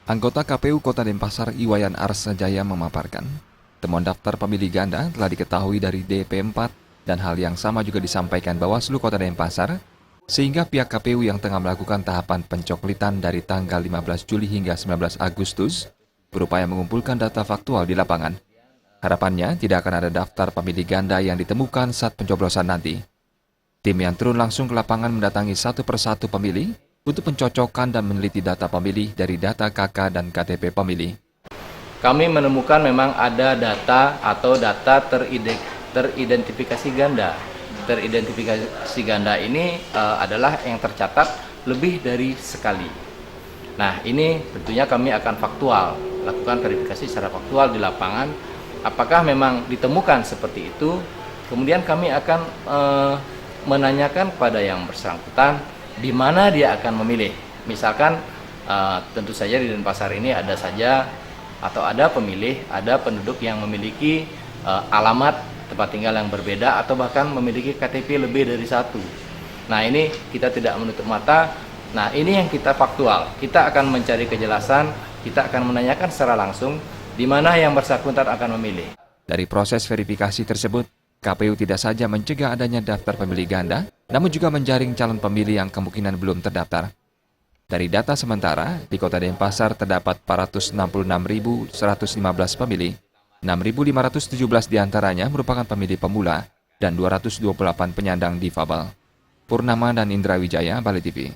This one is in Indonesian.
Anggota KPU Kota Denpasar Iwayan Arsajaya memaparkan, temuan daftar pemilih ganda telah diketahui dari DP4 dan hal yang sama juga disampaikan Bawaslu Kota Denpasar, sehingga pihak KPU yang tengah melakukan tahapan pencoklitan dari tanggal 15 Juli hingga 19 Agustus berupaya mengumpulkan data faktual di lapangan. Harapannya tidak akan ada daftar pemilih ganda yang ditemukan saat pencoblosan nanti. Tim yang turun langsung ke lapangan mendatangi satu persatu pemilih untuk mencocokkan dan meneliti data pemilih dari data KK dan KTP pemilih. Kami menemukan memang ada data atau data teridentifikasi ganda. Teridentifikasi ganda ini adalah yang tercatat lebih dari sekali. Nah, ini tentunya kami akan faktual, lakukan verifikasi secara faktual di lapangan. Apakah memang ditemukan seperti itu? Kemudian kami akan menanyakan kepada yang bersangkutan di mana dia akan memilih. Misalkan tentu saja di Denpasar ini ada saja atau ada pemilih, ada penduduk yang memiliki alamat tempat tinggal yang berbeda atau bahkan memiliki KTP lebih dari satu. Nah, ini kita tidak menutup mata. Nah, ini yang kita faktual. Kita akan mencari kejelasan, kita akan menanyakan secara langsung di mana yang bersangkutan akan memilih. Dari proses verifikasi tersebut, KPU tidak saja mencegah adanya daftar pemilih ganda, namun juga menjaring calon pemilih yang kemungkinan belum terdaftar. Dari data sementara, di Kota Denpasar terdapat 466.115 pemilih, 6.517 diantaranya merupakan pemilih pemula, dan 228 penyandang difabel. Purnama dan Indra Wijaya, Bali TV.